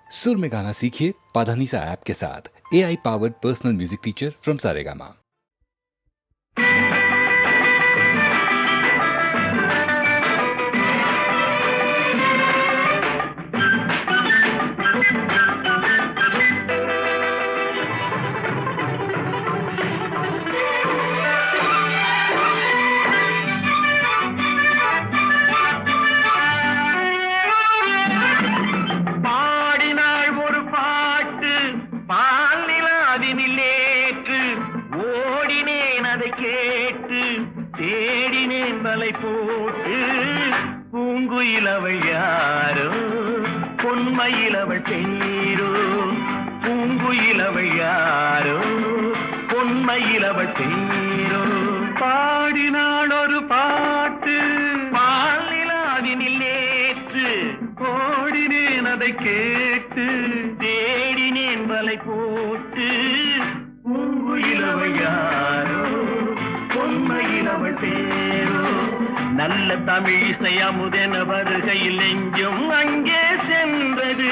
सुर में गाना सीखिए पाधानीसा ऐप के साथ। AI powered personal music teacher from Saregama. தேடினேன் வலை போட்டு பூங்குயிலவள் யாரோ பொன்மயிலவள் பேரோ பூங்குயிலவள் யாரோ பொன்மயிலவள் பேரோ பாடினாள் ஒரு பாட்டு பாலிலாவினில் நேற்று ஓடினேன் அதை கேட்டு தேடினேன் வலை போட்டு பூங்குயிலவள் யாரோ பொன்மயிலவள் பேரோ நல்ல தமிழிசை அமுதென வருகையில் நெஞ்சும் அங்கே சென்றது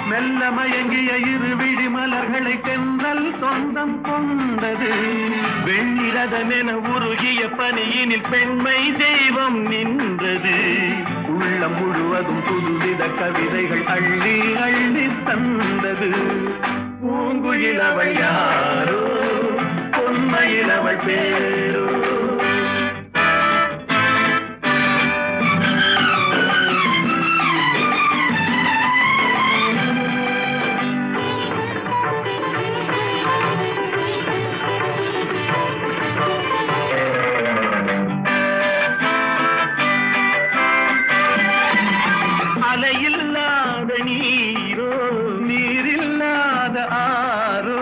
மெல்ல மயங்கிய இரு விழி மலர்களை தென்றல் சொந்தம் கொண்டது வெண்ணிரதமென உருகிய பனியினில் பெண்மை தெய்வம் நின்றது உள்ளம் முழுவதும் புதுவித கவிதைகள் அள்ளி அள்ளி தந்தது பூங்குயிலவள் யாரோ பொன்மயிலவள் பேரோ அலையில்லாத நீரோ நீரில்லாத ஆரோ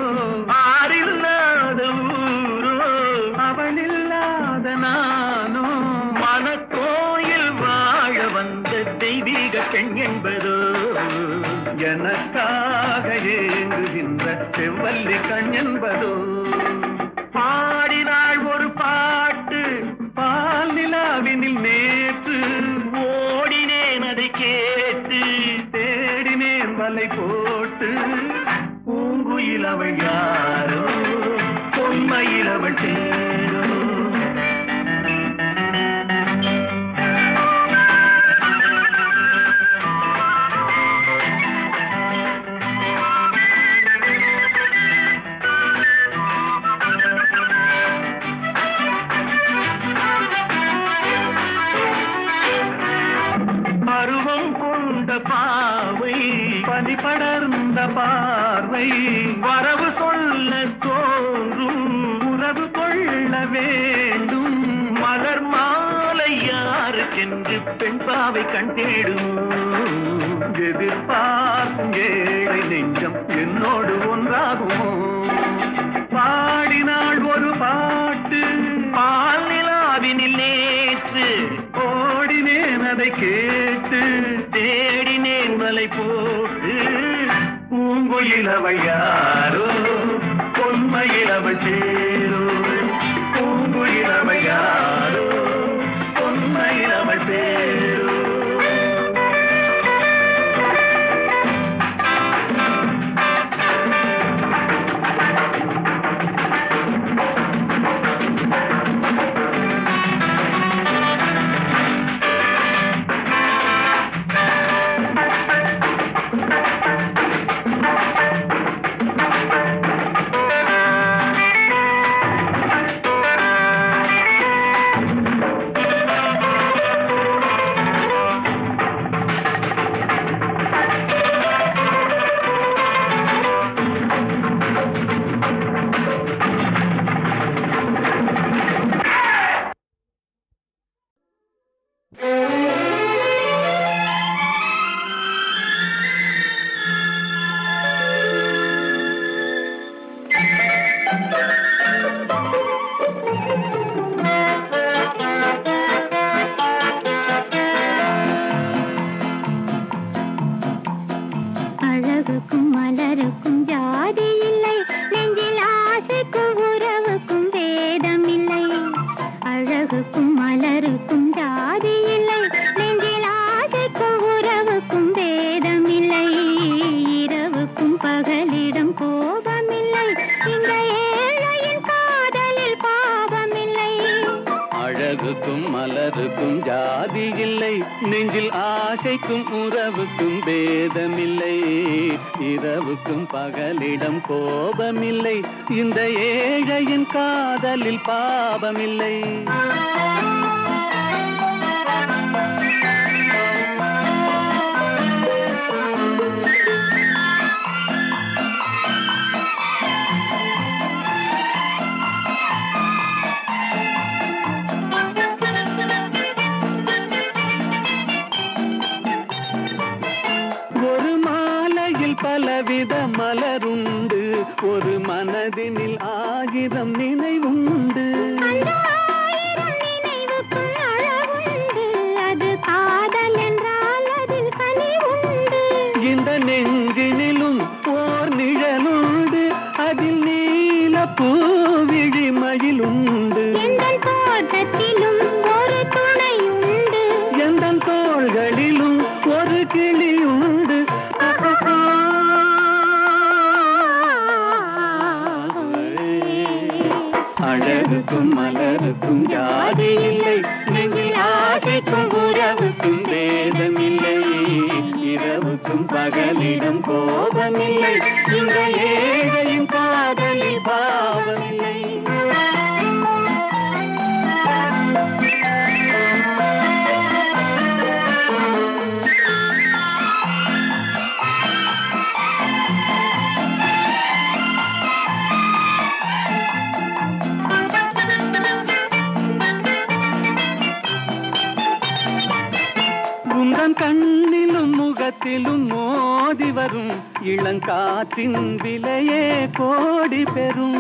ஆறில்லாத ஊரோ அவளில்லாத நானோ மனக்கோயில் வாழ வந்த தெய்வீக பெண் என்பதோ எனக்காக ஏங்குகின்ற செவ்வல்லி கண் என்பதோ பாடினாள் ஒரு பாட்டு பால் நிலாவினில் நேற்று ஓடினேன் அதை கேட்டு தேடினேன் வலை போட்டு பூங்குயிலவள் யாரோ பொன்மயிலவள் பேரோ பருவம் கொண்ட பாவை பனி படர்ந்த பார்வை வரவு சொல்ல தோன்றும் உறவு கொள்ள வேண்டும் மலர் மாலை யாருக்கென்று பெண் பாவை கண் தேடும் எதிர்பார்க்கும் ஏழை நெஞ்சம் என்னோடு ஒன்றாகுமோ பாடினாள் ஒரு பாட்டு பால் நிலாவினில் நேற்று ஓடினேன் அதை கேட்டு தேடினேன் வலை போட்டு பூங்குயிலவள் யாரோ பொன்மயிலவள் பேரோ பூங்குயிலவள் யாரோ பொன்மயிலவள் பேரோ நெஞ்சில் ஆசைக்கும் உறவுக்கும் பேதமில்லை, இரவுக்கும் பகலிடம் கோபமில்லை, இந்த ஏழையின் காதலில் பாவமில்லை. பலவித மலருண்டு, ஒரு மனதினில் 1000 நினைவுண்டு. அது காதல் என்றால் அதில் கனிவுண்டு. இந்த நெஞ்சினிலும் ஓர் நிழலுண்டு, அதில் நீல பூவிழிமயில் உண்டு. எந்தன் தோட்டத்திலும் ஒரு துணையுண்டு, எந்தன் தோள்களிலும் ஒரு கிளியுண்டு. அழகுக்கும் மலருக்கும் ஜாதி இல்லை, நெஞ்சில் ஆசைக்கும் உறவுக்கும் வேதமில்லை, இரவுக்கும் பகலிடம் கோபமில்லை, இந்த ஏழையின் காதலில் பாவமில்லை. கண்ணிலும் முகத்திலும் மோதி வரும் இளங்காற்றின் விலையே கோடி பெறும்.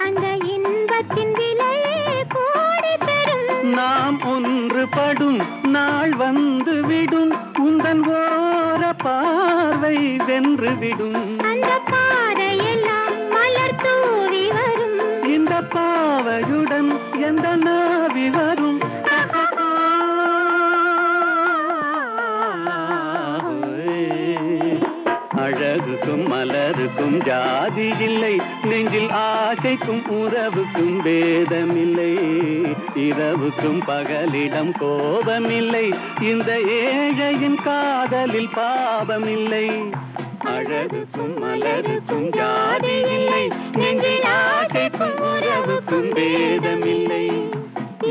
அந்த இன்பத்தின் விலையே கோடி பெறும். நாம் ஒன்றுபடும் நாள் வந்து விடும், உந்தன் ஓர பார்வை வென்று விடும். அந்த பாறையெல்லாம் மலர் தூவி வரும், இந்த பாவையுடன் எந்த நாவி வரும். அழகுக்கும் மலருக்கும் ஜாதி இல்லை, நெஞ்சில் ஆசைக்கும் உறவுக்கும் பேதமில்லை, இரவுக்கும் பகலிடம் கோபமில்லை, இந்த ஏழையின் காதலில் பாவமில்லை. அழகுக்கும் மலருக்கும் ஜாதி இல்லை, நெஞ்சில் ஆசைக்கும் உறவுக்கும் பேதமில்லை,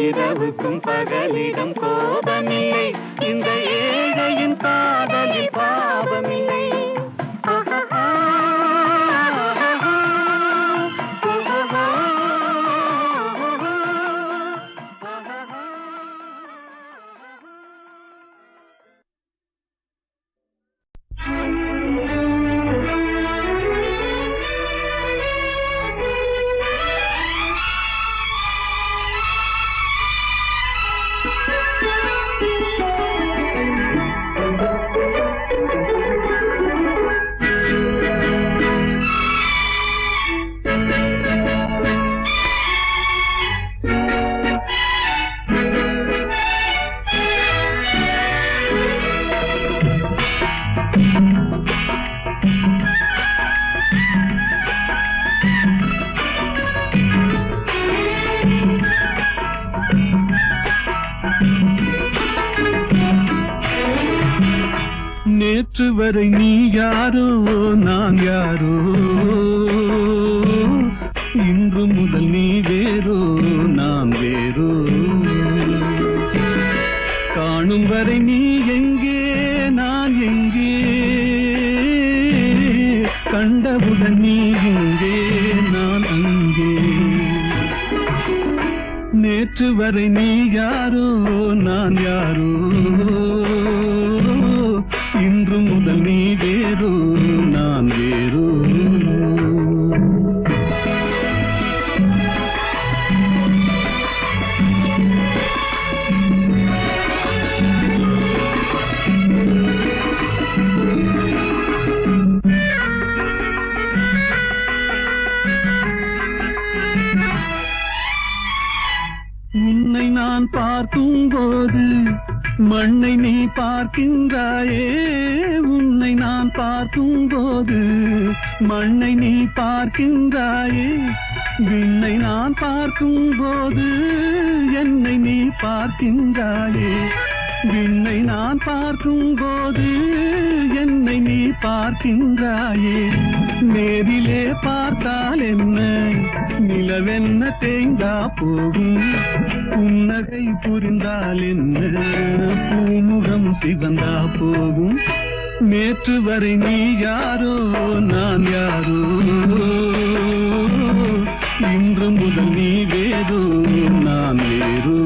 இரவுக்கும் பகலிடம் கோபமில்லை, இந்த ஏழையின் காதலில் பாவமில்லை. நேற்று வரை நீ யாரோ நான் யாரோ, இன்று முதல் நீ வேறோ நான் வேறோ. காணும் வரை நீ எங்கே நான் எங்கே, கண்டவுடன் நீ எங்கே நான் அங்கே. நேற்று வரை நீ யாரோ நான் யாரோ, இன்று முதல் நீ வேறோ நான் வேறோ. உன்னை நான் பார்க்கும் போது மண்ணை நீ பார்க்கின்றாயே, உன்னை நான் பார்க்கும் போது மண்ணை நீ பார்க்கின்றாயே. விண்ணை நான் பார்க்கும் போது என்னை நீ பார்க்கின்றாயே, விண்ணை நான் பார்க்கும் போது என்னை நீ பார்க்கின்றாயே, நேரிலே பார்த்தால் என்ன நிலவென்ன தேய்ந்தா போகும், புன்னகை புரிந்தால் என்ன பூமுகம் சிவந்தா போகும், நேற்று வரை நீ யாரோ நான் யாரோ, இன்று முதல் நீ வேறோ நான் வேறோ.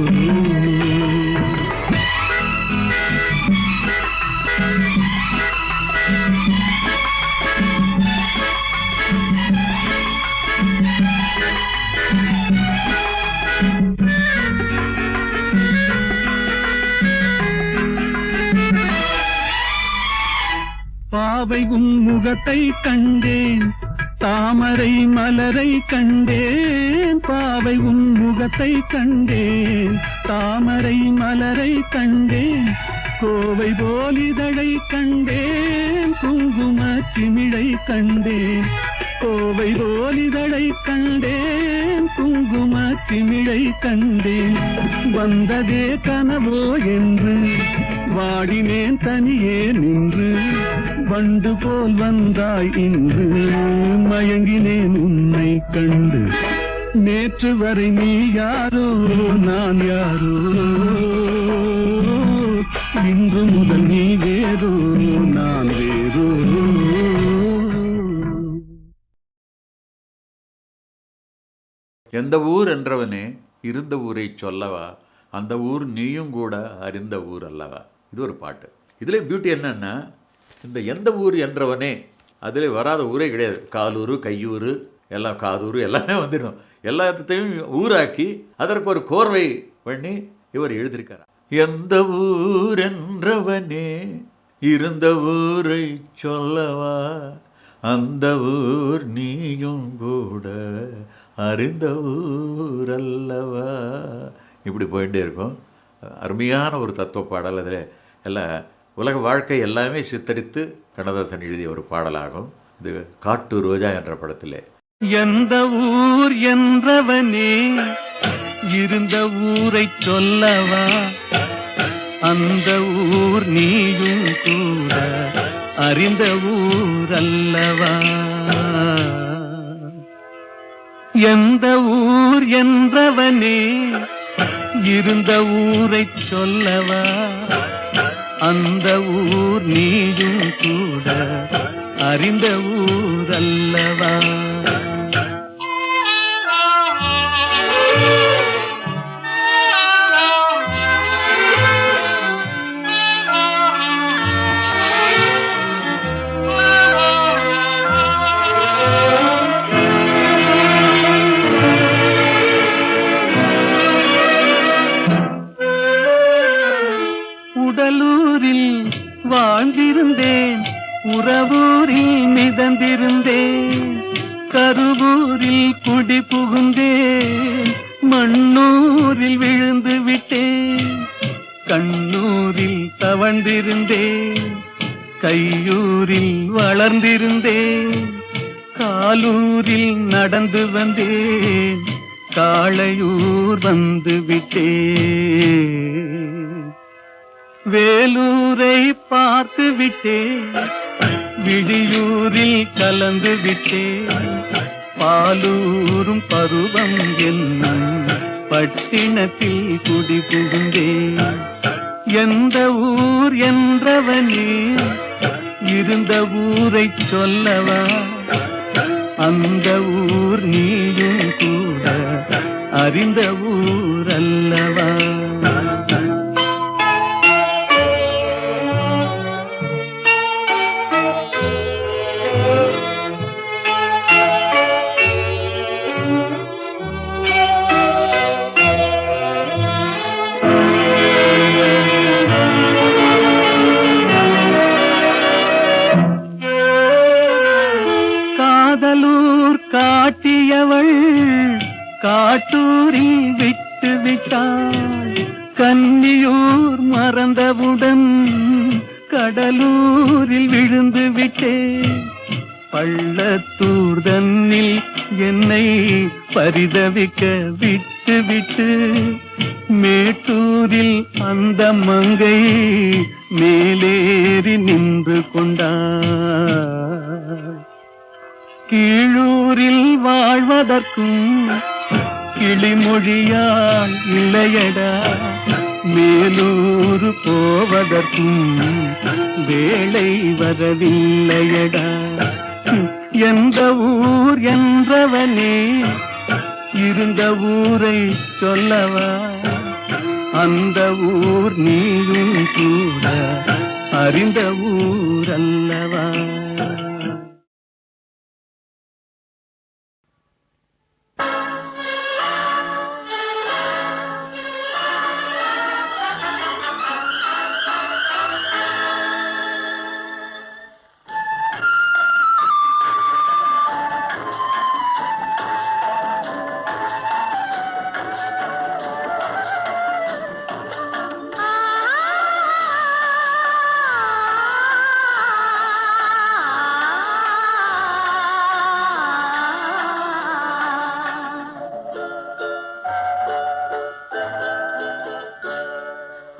பாவை உன் முகத்தை கண்டேன், தாமரை மலரை கண்டேன், பாவை உன் முகத்தை கண்டேன், தாமரை மலரை கண்டேன், கோவை போலிதழை கண்டேன், குங்கும சிமிழை கண்டேன், கோவை போலிதழை கண்டேன், குங்கும சிமிழை கண்டேன், வந்ததே கனவோ என்று வாடினேன் தனியே நின்று, வண்டு போல் வந்தாய் இன்று மயங்கினேன் உன்னை கண்டு, நேற்று வரை நீ யாரோ நான் யாரோ, இன்று முதல் நீ வேறோ நான் வேறோ. எந்த ஊர் என்றவனே இருந்த ஊரை சொல்லவா, அந்த ஊர் நீயும் கூட அறிந்த ஊர் அல்லவா. இது ஒரு பாட்டு. இதில் பியூட்டி என்னன்னா, இந்த எந்த ஊர் என்றவனே அதில் வராத ஊரே கிடையாது. காலூர், கையூர், எல்லாம் காதூர் எல்லாமே வந்துடும். எல்லாத்தையும் ஊராக்கி அதற்கு ஒரு கோர்வை பண்ணி இவர் எழுதியிருக்கார். எந்த ஊர் என்றவனே இருந்த ஊரை சொல்லவா, அந்த ஊர் நீயும் கூட அறிந்த ஊர் அல்லவா. இப்படி போயிட்டே இருக்கும். அருமையான ஒரு தத்துவ பாடல். அதில் எல்லாம் உலக வாழ்க்கை எல்லாமே சித்தரித்து கண்ணதாசன் எழுதிய ஒரு பாடலாகும். இது காட்டு ரோஜா என்ற படத்திலே. எந்த ஊர் என்றவனே இருந்த ஊரை சொல்லவா, அந்த ஊர் நீயும் கூட அறிந்த ஊர் அல்லவா. எந்த ஊர் என்றவனே இருந்த ஊரை சொல்லவா, அந்த ஊர் நீயும் கூட அறிந்த ஊர் அல்லவா. உடலூரில் வாழ்ந்திருந்தேன், உறவூரில் மிதந்திருந்தேன், கருவூரில் குடி புகுந்தேன், மண்ணூரில் விழுந்து விட்டேன், கண்ணூரில் தவழ்ந்திருந்தேன், கையூரில் வளர்ந்திருந்தேன், காலூரில் நடந்து வந்தேன், காளையூர் வந்து விட்டேன், வேலூரை பார்த்து விட்டேன், விழியூரில் கலந்து விட்டேன், பாலூரும் பருவம் என்னும் பட்டினத்தில் குடி புகுந்தேன். எந்த ஊர் என்றவனே இருந்த ஊரை சொல்லவா, அந்த ஊர் நீயும் கூட அறிந்த ஊர் அல்லவா. காதலூர் காட்டியவள் காட்டூரில் விட்டு விட்டாள், கன்னியூர் மறந்தவுடன் கடலூரில் விழுந்து விட்டேன், பள்ளத்தூர் தன்னில் என்னை பரிதவிக்க விட்டு விட்டு மேட்டூரில் அந்த மங்கை மேலேறி நின்று கொண்டாள். கீழூரில் வாழ்வதற்கும் கிளிமொழியால் இல்லையடா, மேலூர் போவதற்கும் வேளை வரவில்லையடா. எந்த ஊர் என்றவனே இருந்த ஊரை சொல்லவா, அந்த ஊர் நீயும் கூட அறிந்த ஊர் அல்லவா.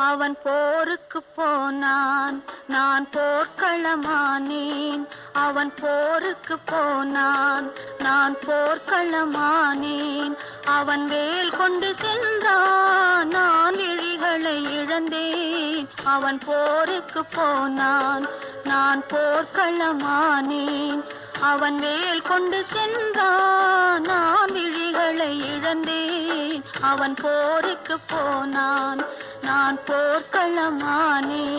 அவன் போருக்கு போனான், நான் போர்க்களமானேன். அவன் போருக்கு போனான், நான் போர்க்களமானேன். அவன் வேல் கொண்டு சென்றான், நான் விழிகளை இழந்தேன். அவன் போருக்கு போனான், நான் போர்க்களமானேன். அவன் வேல் கொண்டு சென்றான், நான் விழிகளை இழந்தேன். அவன் போருக்கு போனான், நான் போர்க்களமானேன்.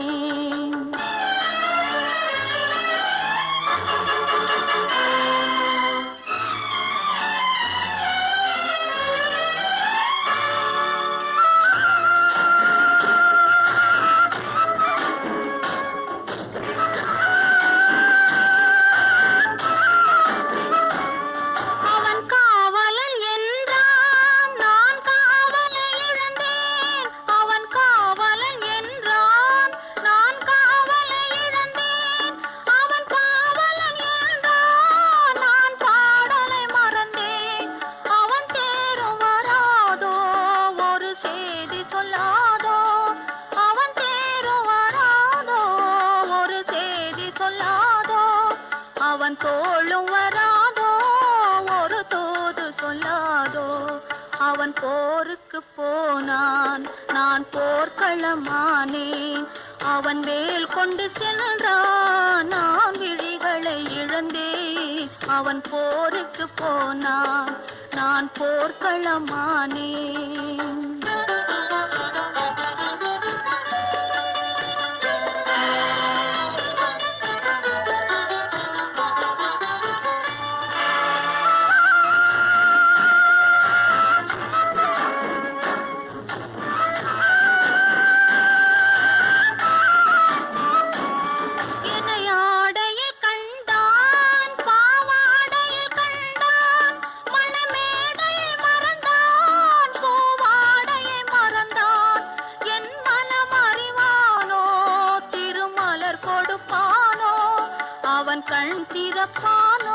அவன் தோளும் வராதோ, ஒரு தூது சொல்லாதோ. அவன் போருக்கு போனான், நான் போர்க்களமானேன். அவன் வேல் கொண்டு சென்றான், நான் விழிகளை இழந்தேன். அவன் போருக்கு போனான், நான் போர்க்களமானேன். கண் திறப்பானோ,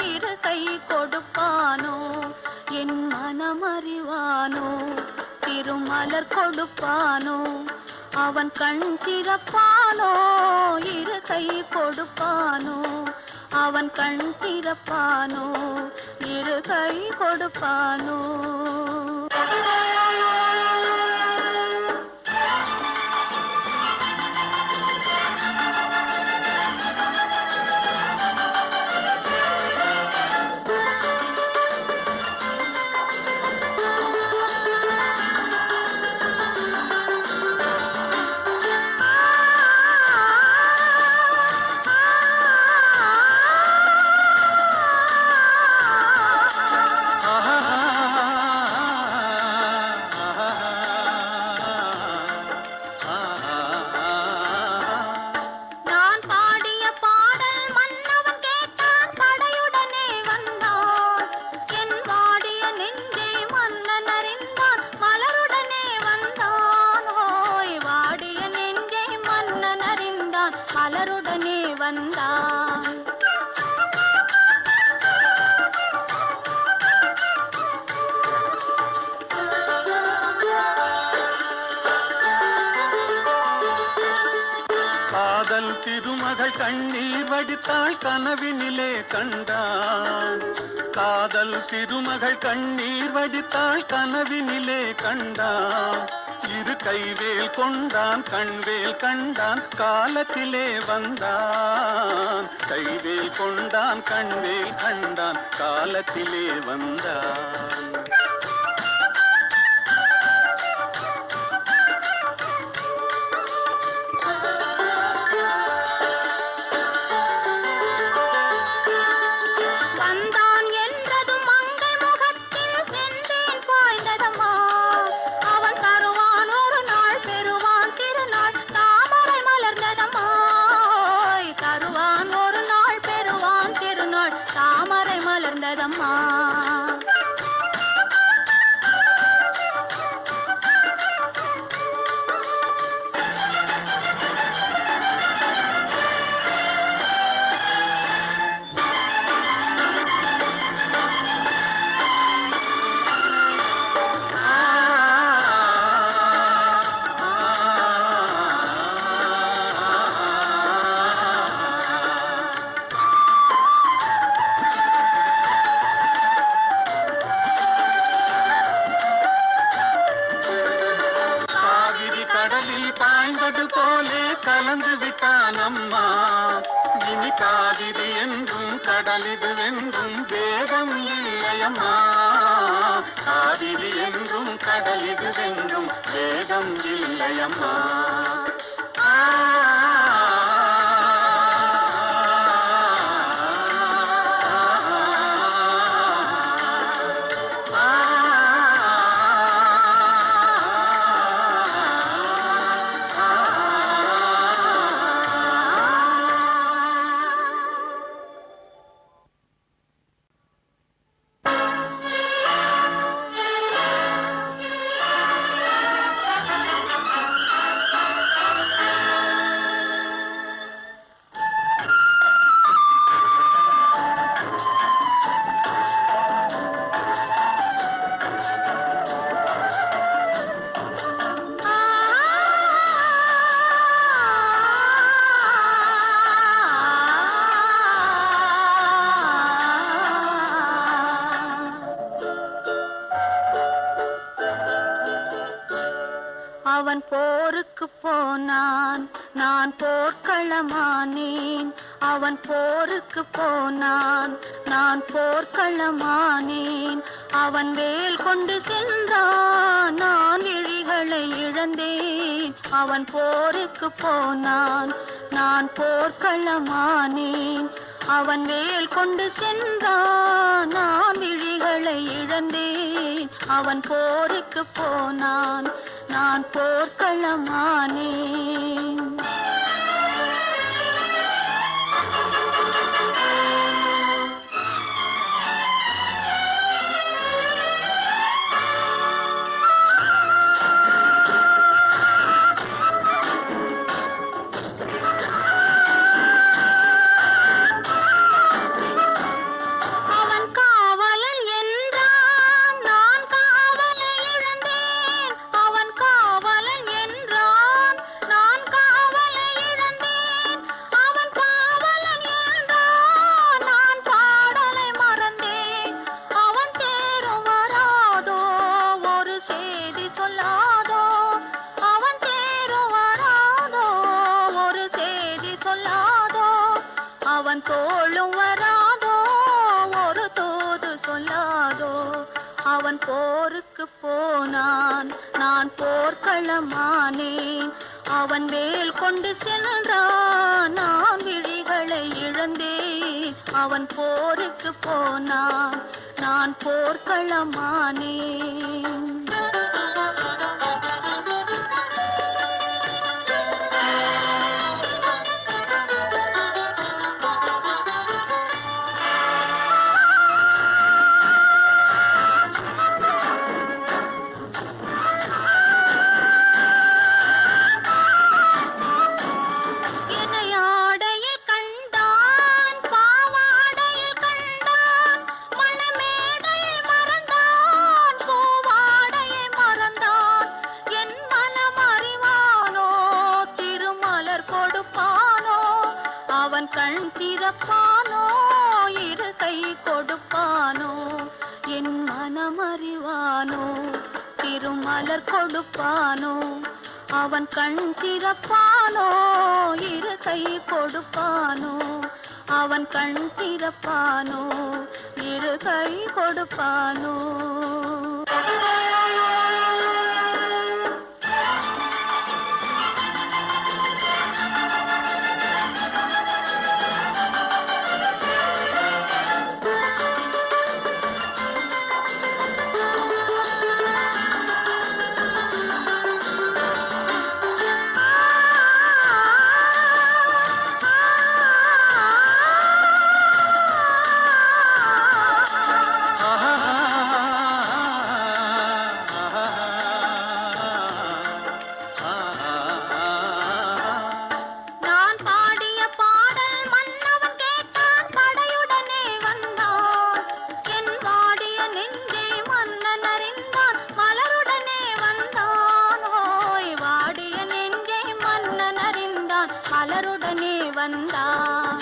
இரு கை கொடுப்பானோ, என் மனமறிவானோ, திருமலர் கொடுப்பானோ. அவன் கண் திறப்பானோ, இரு கை கொடுப்பானோ, அவன் கண் திறப்பானோ, இரு கை கொடுப்பானோ. மலருடனே வந்தான். காதல் திருமகள் கண்ணீர் வடித்தாள் கனவினிலே கண்டான். காதல் திருமகள் கண்ணீர் வடித்தாள் கனவினிலே கண்டான். இரு கைவேல் கொண்டான் கண்வேல் கண்டான் காலத்திலே வந்தான். கைவேல் கொண்டான் கண்வேல் கண்டான் காலத்திலே வந்தான். வந்தான் என்றதும் மங்கை முகத்தில் சென்றேன் பாய்ந்ததம்மா. அவன் தருவான் ஒரு நாள் பெறுவான் திருநாள் தாமரை மலர்ந்ததம்மா. தருவான் ஒரு நாள் பெறுவான் திருநாள் தாமரை மலர்ந்ததம்மா. கடலில் பாய்ந்தது போலே கலந்து விட்டான் அம்மா. இனி காவிரி என்றும் கடலிது என்றும் வேதம் இல்லையம்மா. காவிரி என்றும் கடலிது என்றும் வேதம் இல்லையம்மா. அவன் போருக்கு போனான் நான் போர்க்களமானேன். அவன் போருக்கு போனான் நான் போர்க்களமானேன். அவன் வேல் கொண்டு சென்றான் நான் விழிகளை இழந்தேன். அவன் போருக்கு போனான் நான் போர்க்களமானேன். அவன் வேல் கொண்டு சென்றான் நான் விழிகளை இழந்தேன். அவன் போருக்கு போனான் நான் போர்க்களமானேன். அவன் காவலன் என்றான் நான் காவலை இழந்தேன். அவன் காவலன் என்றான் நான் காவலை இழந்தேன். அவன் காவலன் என்றான் நான் பாடலை மறந்தேன். அவன் தேரும் வராதோ ஒரு செய்தி சொல்லாதோ. அவன் தேரும் வராதோ ஒரு செய்தி சொல்லாதோ. அவன் தோளும் வராதோ ஒரு தூது சொல்லாதோ. அவன் போருக்கு போனான் நான் போர்க்களமானேன். அவன் வேல் கொண்டு சென்றான் நான் விழிகளை இழந்தேன். அவன் போருக்கு போனான் நான் போர்க்களமானேன். இணையாடையில் கண்டான் பாவாடையில் கண்டான் மணமேடையில் மறந்தான் பூவாடை அவன் கண் திறப்பானோ இரு கை கொடுப்பானோ என் மனம் அறிவானோ திருமலர் கொடுப்பானோ அவன் கண் திறப்பானோ இரு கை கொடுப்பானோ அவன் கண் திறப்பானோ இரு கை கொடுப்பானோ மலருடனே வந்தான்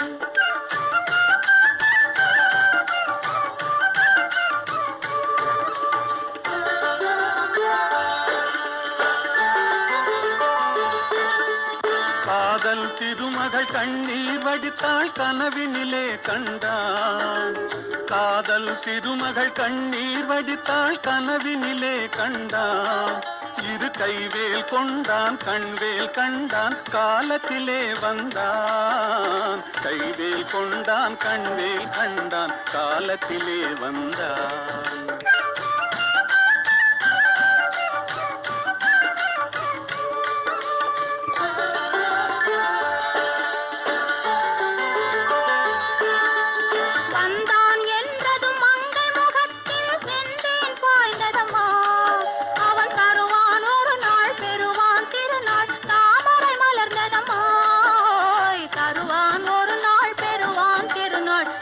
காதல் திருமகள் கண்ணீர் வடித்தாள் கனவினிலே கண்டான் காதல் திருமகள் கண்ணீர் வடித்தாள் கனவினிலே கண்டான் இரு கைவேல் கொண்டான் கண்வேல் கண்டான் காலத்திலே வந்தான் கைவேல் கொண்டான் கண்வேல் கண்டான் காலத்திலே வந்தான்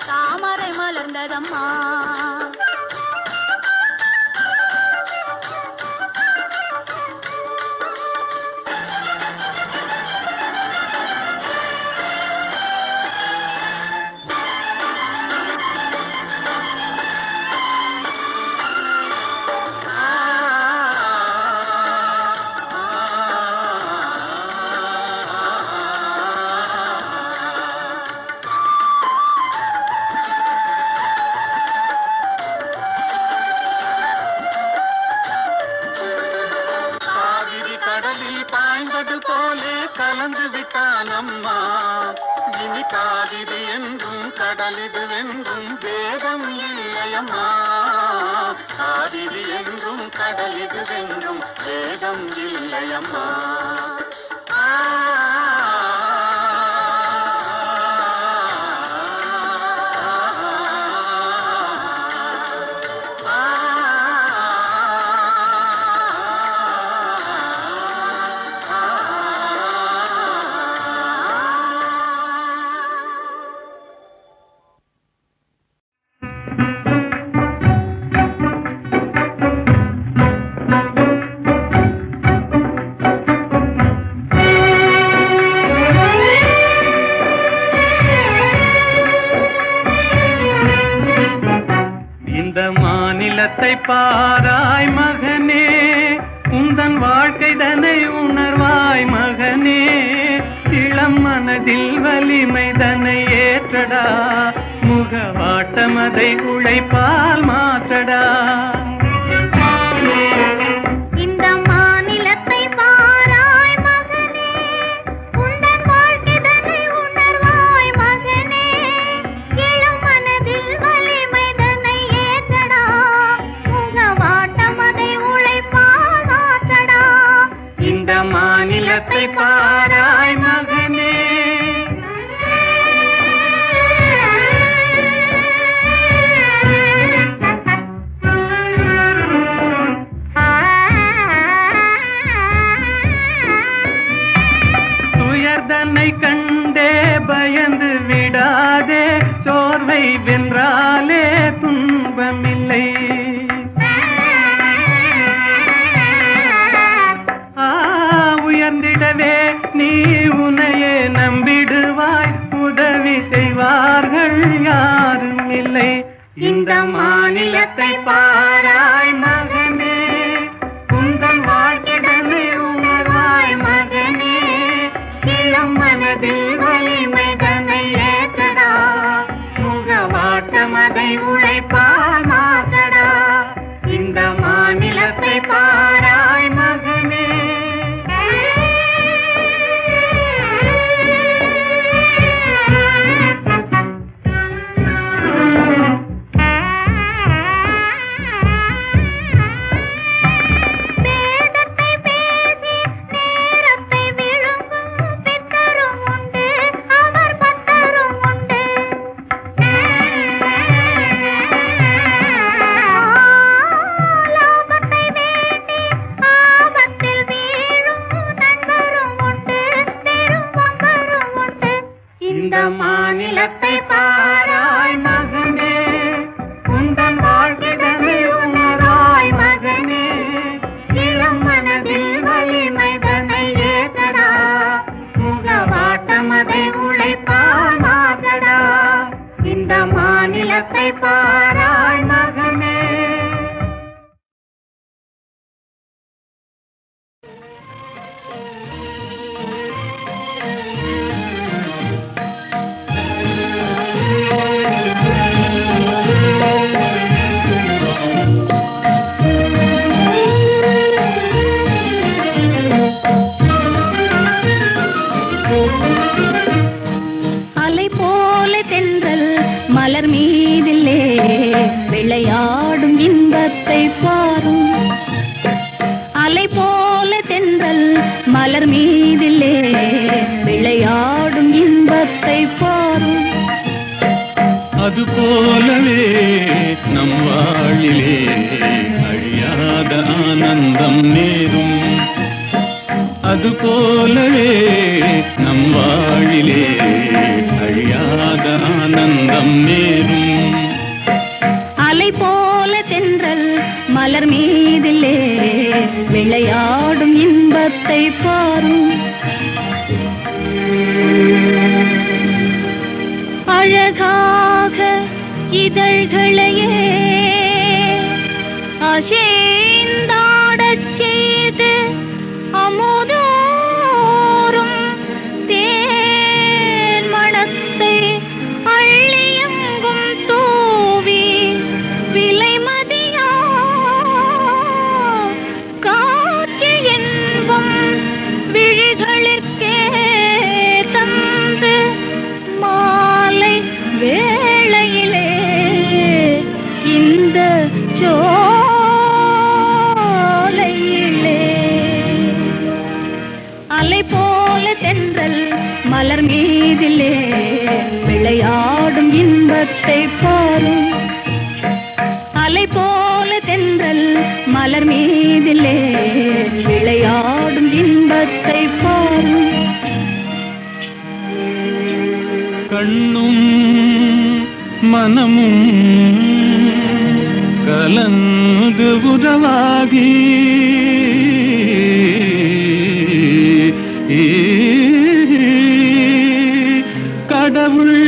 தாமரை மலர்ந்ததம்மா பாய்ந்தது போலே கலந்து விட்டான் அம்மா இனி காவிரி என்றும் கடலிது வென்றும் வேதம் இல்லையம்மா காவிரி என்றும் கடலிது வென்றும் வேதம் இல்லையம்மா மாநிலத்தை பாராய் மகனே உந்தன் வாழ்க்கைதனை உணர்வாய் மகனே இளம் மனதில் வலிமைதனை ஏற்றடா முகவாட்டமதை உழைப்பால் மாற்றடா இந்த மாநிலத்தை பாராய் மகனே உந்தன் வாழ்க்கைதனை உணர்வாய் மகனே இளம் மனதில் வலிமைதனை ஏற்றடா முகவாட்டமதை உழைப்பால் மாற்றடா இந்த மாநிலத்தை பாராய் மகனே துயர்தனை கண்டே பயந்து விடாதே சோர்வை வென்றாலே துன்பமில்லை உயர்ந்திடவே நீ உன்னையே நம்பிடுவாய் உதவி மாநிலத்தை பாராய் மகனே, உந்தன் வாழ்க்கைதனை உணர்வாய் மகனே, இளம் மனதில் வலிமைதனை ஏற்றடா, முகவாட்டம் அதை உழைப்பால் மாற்றடா, இந்த மாநிலத்தை பாராய் மகனே. இந்த மாநிலத்தை பாராய் மகனே, உந்தன் வாழ்க்கைதனை உணராய் மகனே, இளம் மனதில் வலிமைதனை ஏற்றடா, முகவாட்டம் அதை உழைப்பால் மாற்றடா, இந்த மாநிலத்தை பாராய் மகனே. அலை போல தென்றல் மலர் மீதிலே விளையாடும் இன்பத்தை பாரும். அலை போல தென்றல் மலர் மீதிலே விளையாடும் இன்பத்தை பாரும். அதுபோலவே நம் வாழிலே அழியாத ஆனந்தம் நேரும். அதுபோலவே நம் வாழிலே அழியாத ஆனந்தம் நேரும். அலை போல தென்றல் மலர் மீதிலே விளையாடும் இன்பத்தை பாரும். அழகாக இதழ்களையே அசைந்தாடச் செய்து அமுதோறும் தேன் மணத்தை அள்ளியங்கும் தூவி விலைமதியா காட்சி என்பம் விழிகளிற்கே தந்து மாலை வேளையிலே இந்த சோலையிலே அலை போல தென்றல் மலர் மீதிலே விளையாடும் இன்பத்தை பாரும். அலை போல தென்றல் மலர் மீதிலே விளையாடும் இன்பத்தை பாரும். கண்ணும் மனமும் கலந்து உறவாகி கடவுள்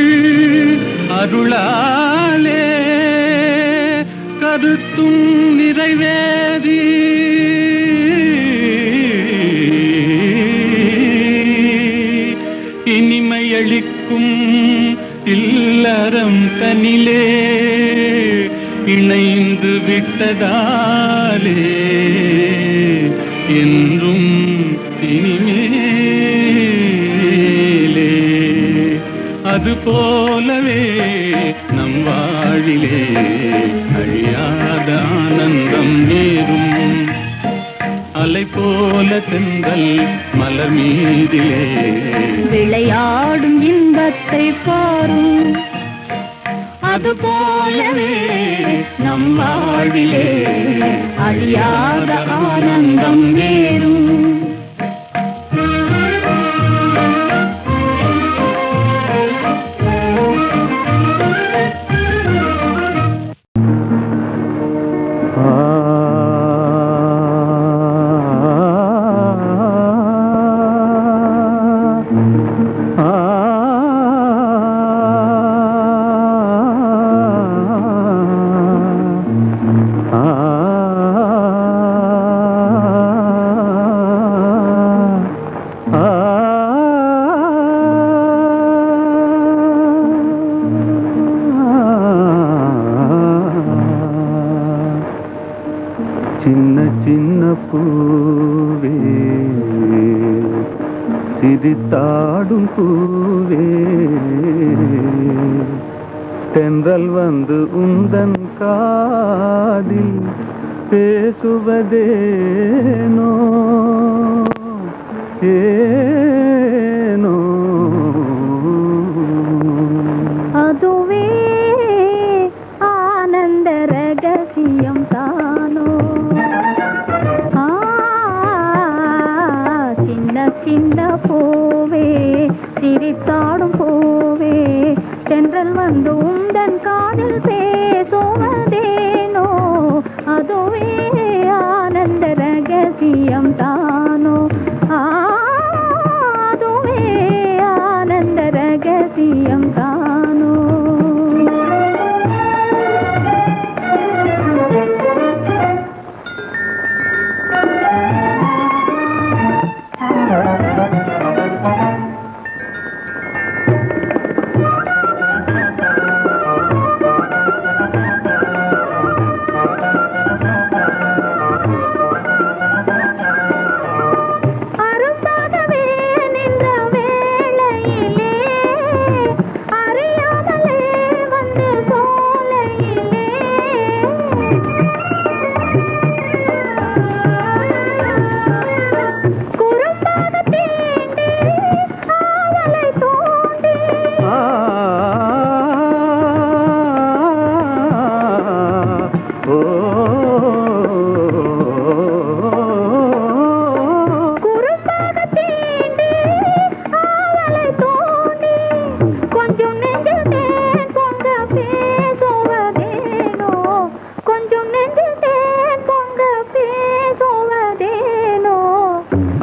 அருளாலே கருத்தும் நிறைவேறி இனிமையளிக்கும் இல்லறம் தனிலே இணைந்து விட்டதாலே என்றும் இனிமேலே அதுபோலவே நம் வாழிலே அழியாத ஆனந்தம் நேரும். அலை போல தென்றல் மலர் மீதிலே விளையாடும் இன்பத்தை பாரும். அதுபோலவே நம் வாழிலே அழியாத ஆனந்தம் நேரும். அதுவே தென்றல் வந்து உந்தன் காதில் பேசுவதேனோ ஏனோ அதுவே ஆனந்த ரகசியம் தானோ சின்ன சின்ன பூவே சிரித்தாடும் பூவே தென்றல் வந்து உந்தன் காதில் பேசுவதேனோ அதுவே ஆனந்த ரகசியம் தானோ அதுவே ஆனந்த ரகசியம் தானோ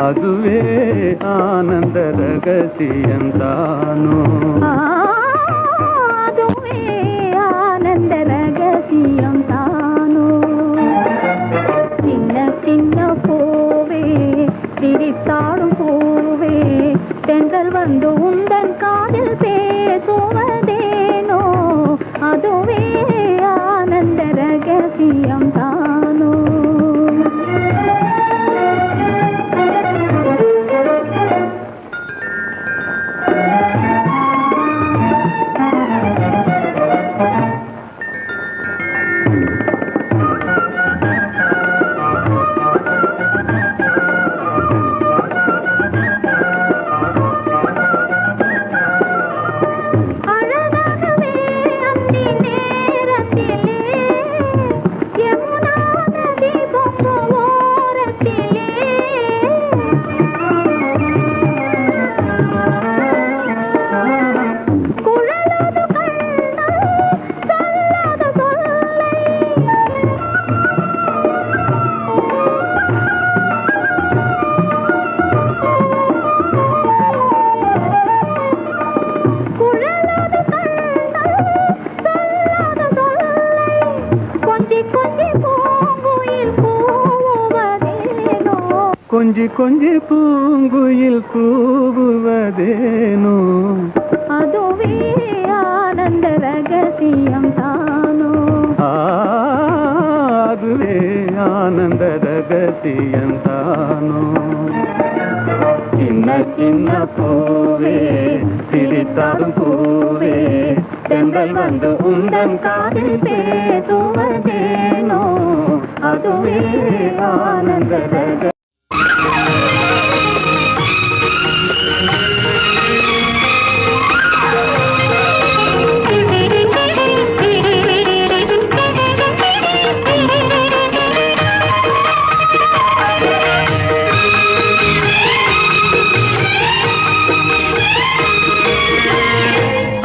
அதுவே ஆனந்த ரகசியம் தானோ அதுவே ஆனந்த ரகசியம் தானோ சின்ன சின்ன பூவே சிரித்தாடும் பூவே தென்றல் வந்து உந்தன் காதில் பேசுவதேனோ அதுவே ஆனந்த ரகசியம் தானோ கொஞ்சி கொஞ்சி பூங்குயில் கூவுவதேனோ அதுவே ஆனந்த ரகசியம் தானோ அதுவே ஆனந்த ரகசியம் தானோ சின்ன சின்ன பூவே சிரித்தாடும் பூவே தென்றல் வந்து உந்தன் காதில் பேசுவதேனோ அதுவே ஆனந்த ரகசியம்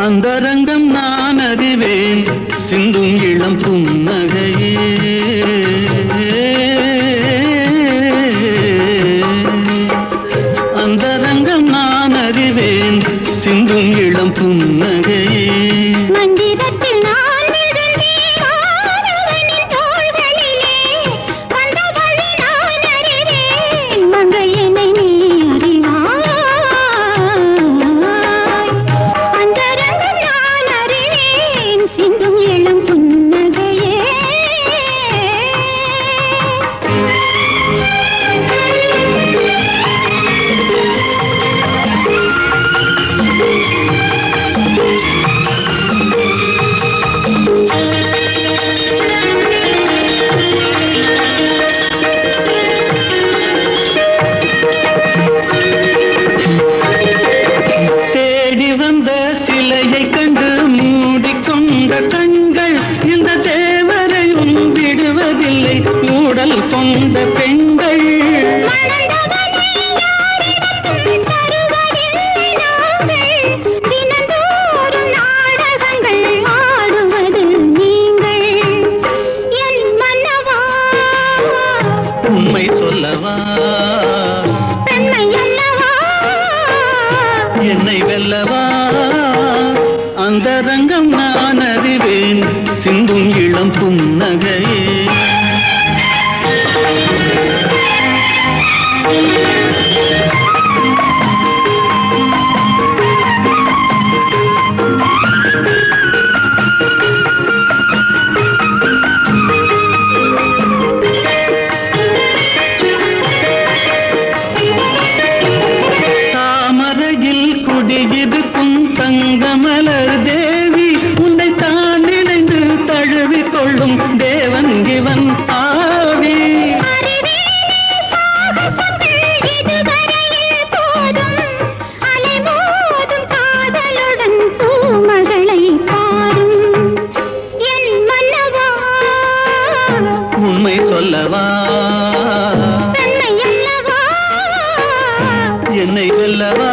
அந்தரங்கம் நான் அறிவேன் சிந்தும் இளம் புன்னகையே அந்தரங்கம் நான் அறிவேன் சிந்தும் இளம் புன்னகையே மந்திரத்தில் நான் விழுந்தேன் மாணவனின் தோள்களிலே வந்த வழி நான் அறிவேன் மங்கையனை நீ அறிவாய் அந்தரங்கம் நான் அறிவேன் சிந்தும் இளம் புன்னகையே அந்தரங்கம் நான் அறிவேன் சிந்தும் இளம் புன்னகையே. தங்கமலர் தேவி உன்னை தான் நினைந்து தழுவி கொள்ளும் தேவன் இவன் ஆவி. உண்மை சொல்லவா என்னை வெல்லவா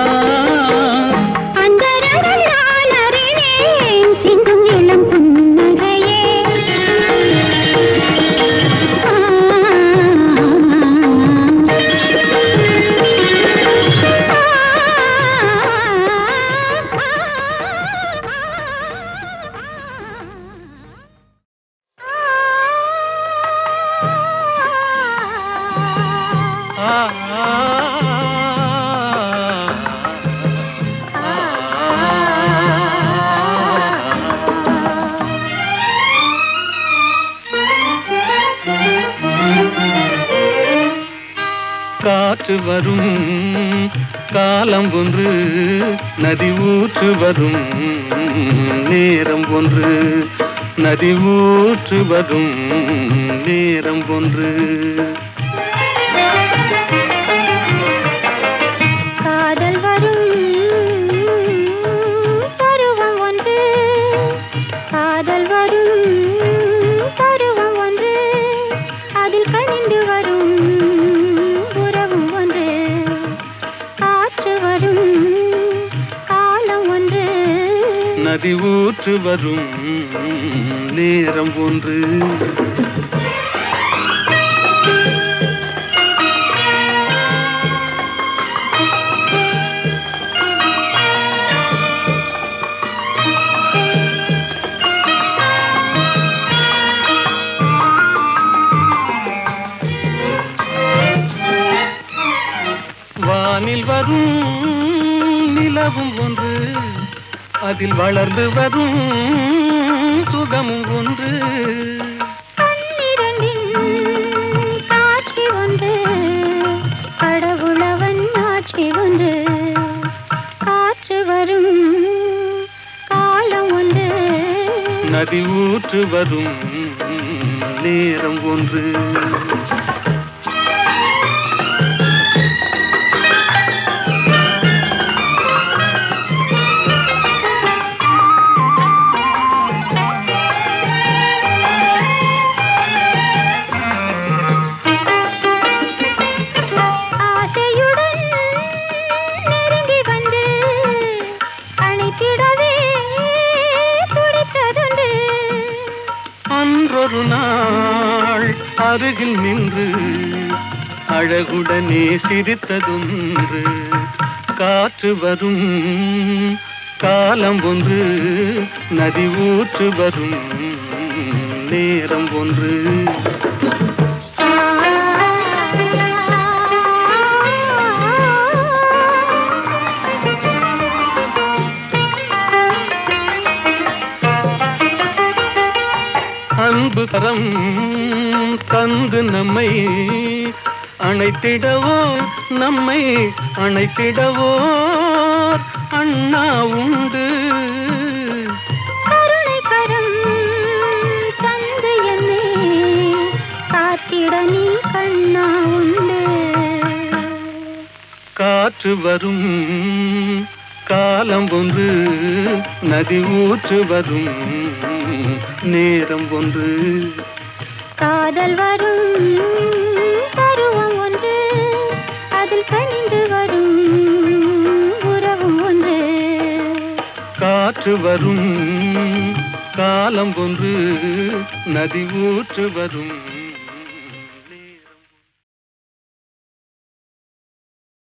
காற்று வரும் காலம் ஒன்று நதி ஊற்று வரும் நேரம் ஒன்று நதி ஊற்று வரும் நேரம் ஒன்று. காதல் வரும் பருவம் ஒன்று காதல் வரும் பருவம் ஒன்று அதில் கனிந்து வரும் நதி ஊற்று வரும் நேரம் ஒன்று. வானில் வரும் நிலவும் ஒன்று அதில் வளர்ந்து வரும் சுகமும் ஒன்று. காட்சி ஒன்று கடவுளவன் ஆட்சி ஒன்று காற்று வரும் காலம் ஒன்று நதி ஊற்று வரும் நேரம் ஒன்று. அன்றொரு நாள் அருகில் நின்று அழகுடனே சிரித்ததொன்று. காற்று வரும் காலம் ஒன்று நதி ஊற்று வரும் நேரம் ஒன்று. அன்பு கரம் தந்து நம்மை அணைத்திடவோ நம்மை அணைத்திடவோ அண்ணா உண்டு. கருணை கரம் தந்து என்னை காத்திட நீ கண்ணா உண்டு. காற்று வரும் காலம் ஒன்று நதி ஊற்று வரும் நேரம் ஒன்று. காதல் வரும் பருவம் ஒன்று அதில் கனிந்து வரும் உறவும் ஒன்று. காற்று வரும் காலம் ஒன்று நதி ஊற்று வரும்